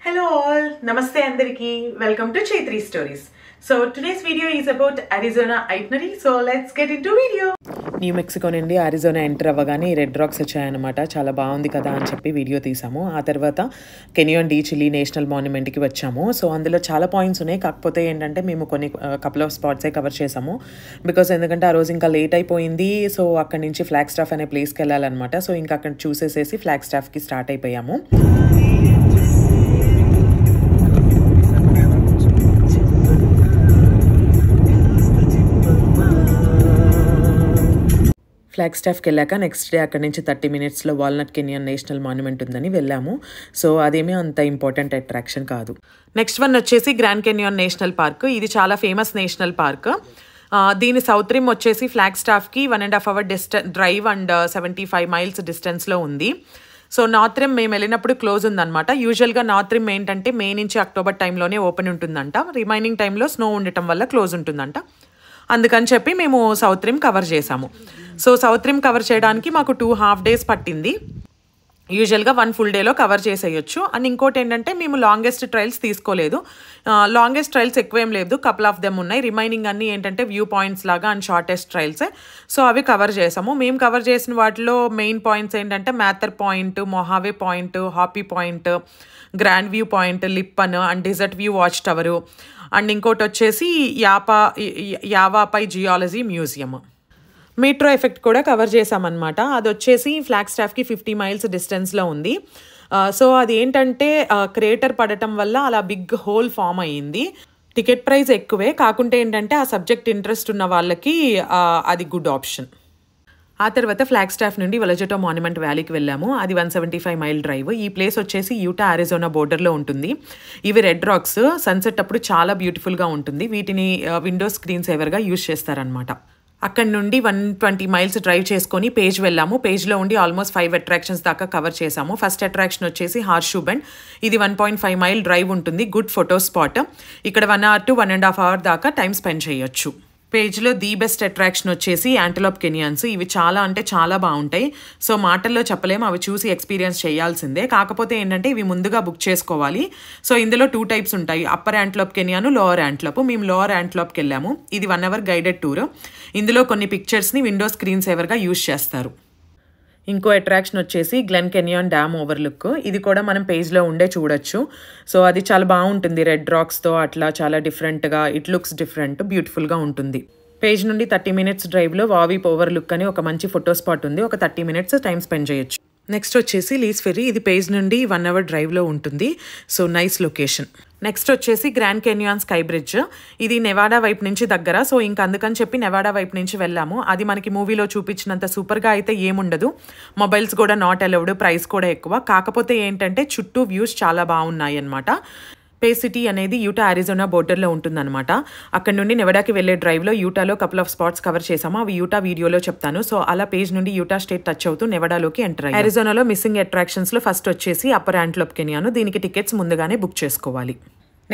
Hello all, Namaste Andariki, welcome to Chaitri Stories. So today's video is about Arizona itinerary, so let's get into video. New Mexico నుండి Arizona enter అవ్వగానే red racks వచ్చాయన్నమాట. చాలా బాగుంది కదా అని చెప్పి video తీసాము. ఆ తర్వాత కెనియాన్ డి చిల్లీ నేషనల్ మాన్యుమెంట్కి వచ్చాము. సో అందులో చాలా పాయింట్స్ ఉన్నాయి, కాకపోతే ఏంటంటే మేము కొన్ని కపుల్ ఆఫ్ స్పాట్సే కవర్ చేసాము. బికాస్ ఎందుకంటే ఆ రోజు ఇంకా లేట్ అయిపోయింది. సో అక్కడి నుంచి ఫ్లాగ్ స్టాఫ్ అనే ప్లేస్కి వెళ్ళాలన్నమాట. సో ఇంకా అక్కడ చూసేసేసి ఫ్లాగ్ స్టాఫ్కి స్టార్ట్ అయిపోయాము. ఫ్లాగ్ స్టాఫ్కి వెళ్ళాక నెక్స్ట్ డే అక్కడ నుంచి 30 minutesలో వాల్నట్ కెనియన్ నేషనల్ మాన్యుమెంట్ ఉందని వెళ్ళాము. సో అదేమీ అంత ఇంపార్టెంట్ అట్రాక్షన్ కాదు. నెక్స్ట్ వన్ వచ్చేసి గ్రాండ్ కెనియన్ నేషనల్ పార్క్. ఇది చాలా ఫేమస్ నేషనల్ పార్క్. దీని సౌత్ రిమ్ వచ్చేసి ఫ్లాగ్ స్టాఫ్కి 1.5 hour డ్రైవ్ అండ్ 75 miles డిస్టెన్స్లో ఉంది. సో నార్త్ రిమ్ మేము వెళ్ళినప్పుడు క్లోజ్ ఉందన్నమాట. యూజువల్గా నార్త్ రిమ్ ఏంటంటే మే నుంచి అక్టోబర్ టైంలోనే ఓపెన్ ఉంటుందంట. రిమైనింగ్ టైంలో స్నో ఉండటం వల్ల క్లోజ్ ఉంటుందంట. అందుకని చెప్పి మేము సౌత్ రిమ్ కవర్ చేసాము. సో సౌత్ రిమ్ కవర్ చేయడానికి మాకు 2.5 days పట్టింది. యూజువల్గా 1 full dayలో కవర్ చేసేయచ్చు. అండ్ ఇంకోటి ఏంటంటే మేము లాంగెస్ట్ ట్రైల్స్ తీసుకోలేదు. లాంగెస్ట్ ట్రైల్స్ ఎక్కువేం లేదు, కపుల్ ఆఫ్ దెమ్ ఉన్నాయి. రిమైనింగ్ అన్నీ ఏంటంటే వ్యూ పాయింట్స్ లాగా అండ్ షార్టెస్ట్ ట్రైల్సే. సో అవి కవర్ చేసాము. మేము కవర్ చేసిన వాటిలో మెయిన్ పాయింట్స్ ఏంటంటే Mather Point, Mohave Point, Hopi Point, Grand View Point, Lipan and desert view watch tower and ఇంకోటి వచ్చేసి యావాపై జియాలజీ మ్యూజియం. మెట్రో ఎఫెక్ట్ కూడా కవర్ చేసామన్నమాట. అది వచ్చేసి ఫ్లాగ్ స్టాఫ్కి 50 miles డిస్టెన్స్లో ఉంది. సో అది ఏంటంటే క్రేటర్ పడటం వల్ల అలా బిగ్ హోల్ ఫామ్ అయ్యింది. టికెట్ ప్రైస్ ఎక్కువే, కాకుంటే ఏంటంటే ఆ సబ్జెక్ట్ ఇంట్రెస్ట్ ఉన్న వాళ్ళకి అది గుడ్ ఆప్షన్. ఆ తర్వాత ఫ్లాగ్ స్టాఫ్ నుండి వెలజటో మాన్యుమెంట్ వ్యాలీకి వెళ్ళాము. అది 175 mile డ్రైవ్. ఈ ప్లేస్ వచ్చేసి యూటా అరిజోనా బోర్డర్లో ఉంటుంది. ఇవి రెడ్ రాక్స్. సన్సెట్ అప్పుడు చాలా బ్యూటిఫుల్గా ఉంటుంది. వీటిని విండో స్క్రీన్ సేవర్గా యూజ్ చేస్తారనమాట. అక్కడ నుండి 120 miles డ్రైవ్ చేసుకొని పేజ్ వెళ్ళాము. పేజ్లో ఉండి ఆల్మోస్ట్ 5 attractions దాకా కవర్ చేసాము. ఫస్ట్ అట్రాక్షన్ వచ్చేసి హార్షూ బెండ్. ఇది 1.5 mile డ్రైవ్ ఉంటుంది. Good photo spot. ఇక్కడ 1 hour to 1.5 hour దాకా టైం స్పెండ్ చేయొచ్చు. పేజ్లో ది బెస్ట్ అట్రాక్షన్ వచ్చేసి యాంటలోప్ కెనియన్స్. ఇవి చాలా అంటే చాలా బాగుంటాయి. సో మాటల్లో చెప్పలేము, అవి చూసి ఎక్స్పీరియన్స్ చేయాల్సిందే. కాకపోతే ఏంటంటే ఇవి ముందుగా బుక్ చేసుకోవాలి. సో ఇందులో 2 types ఉంటాయి, అప్పర్ యాంటలోప్ కెనియాను, లోవర్ యాంటలోప్. మేము లోవర్ యాంటలోప్కి వెళ్ళాము. ఇది 1 hour గైడెడ్ టూర్. ఇందులో కొన్ని పిక్చర్స్ని విండో స్క్రీన్ సేవర్గా యూజ్ చేస్తారు. ఇంకో అట్రాక్షన్ వచ్చేసి గ్లెన్ కెనియాన్ డ్యామ్ ఓవర్లుక్. ఇది కూడా మనం పేజ్లో ఉండే చూడొచ్చు. సో అది చాలా బాగుంటుంది, రెడ్ రాక్స్తో అట్లా చాలా డిఫరెంట్గా. ఇట్ లుక్స్ డిఫరెంట్, బ్యూటిఫుల్గా ఉంటుంది. పేజ్ నుండి 30 minutes డ్రైవ్లో వావీప్ ఓవర్లుక్ అని ఒక మంచి ఫోటో స్పాట్ ఉంది. ఒక 30 minutes టైం స్పెండ్ చేయొచ్చు. నెక్స్ట్ వచ్చేసి లీస్ ఫెర్రీ. ఇది పేజ్ నుండి 1 hour డ్రైవ్లో ఉంటుంది. So nice location. నెక్స్ట్ వచ్చేసి గ్రాండ్ కెనియాన్ స్కై బ్రిడ్జ్. ఇది నెవాడా వైపు నుంచి దగ్గర. సో ఇంక అందుకని చెప్పి నెవాడా వైపు నుంచి వెళ్ళాము. అది మనకి మూవీలో చూపించినంత సూపర్గా అయితే ఏముండదు. మొబైల్స్ కూడా నాట్ అలౌడ్, ప్రైస్ కూడా ఎక్కువ. కాకపోతే ఏంటంటే చుట్టూ వ్యూస్ చాలా బాగున్నాయి అన్నమాట. పే సిటీ అనేది యూటా అరిజోనా బోర్డర్లో ఉంటుందన్నమాట. అక్కడ నుండి నెవాడాకి వెళ్ళే డ్రైవ్లో యూటాలో కపుల్ ఆఫ్ స్పాట్స్ కవర్ చేసాము. అవి యూటా వీడియోలో చెప్తాను. సో అలా పేజ్ నుండి యూటా స్టేట్ టచ్ అవుతూ నెవాడాలోకి ఎంటర్ అయ్యాము. అరిజోనాలో మిస్సింగ్ అట్రాక్షన్స్లో ఫస్ట్ వచ్చేసి అప్పర్ యాంటలోప్ కెనియాను. దీనికి టికెట్స్ ముందుగానే బుక్ చేసుకోవాలి.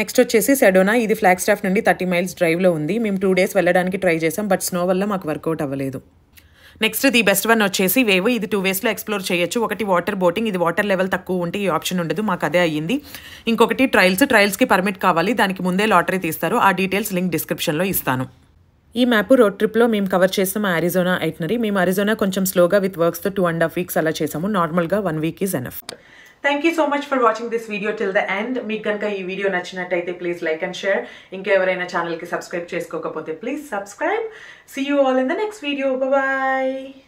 నెక్స్ట్ వచ్చేసి సెడోనా. ఇది ఫ్లాగ్ స్టాఫ్ నుండి 30 miles డ్రైవ్లో ఉంది. మేము 2 days వెళ్ళడానికి ట్రై చేసాం, బట్ స్నో వల్ల మాకు వర్కౌట్ అవ్వలేదు. నెక్స్ట్ ది బెస్ట్ వన్ వచ్చేసి వేవ్. ఇది 2 waysలో ఎక్స్ప్లోర్ చేయొచ్చు. ఒకటి వాటర్ బోటింగ్. ఇది వాటర్ లెవెల్ తక్కువ ఉంటే ఈ ఆప్షన్ ఉండదు, మాకు అదే అయ్యింది. ఇంకొకటి ట్రయల్స్కి పర్మిట్ కావాలి. దానికి ముందే లాటరీ తీస్తారు. ఆ డీటెయిల్స్ లింక్ డిస్క్రిప్షన్లో ఇస్తాను. ఈ మ్యాప్ రోడ్ ట్రిప్లో మేము కవర్ చేస్తాం అరిజోనా ఐటనరీ. మేము అరిజోనా కొంచెం స్లోగా విత్ వర్క్స్తో 2.5 weeks అలా చేసాము. నార్మల్గా 1 week is enough. Thank you so much for watching this video till the end. మీకు కనుక ఈ వీడియో నచ్చినట్టయితే ప్లీజ్ లైక్ అండ్ షేర్. ఇంకెవరైనా ఛానల్కి సబ్స్క్రైబ్ చేసుకోకపోతే please subscribe. See you all in the next video. Bye bye.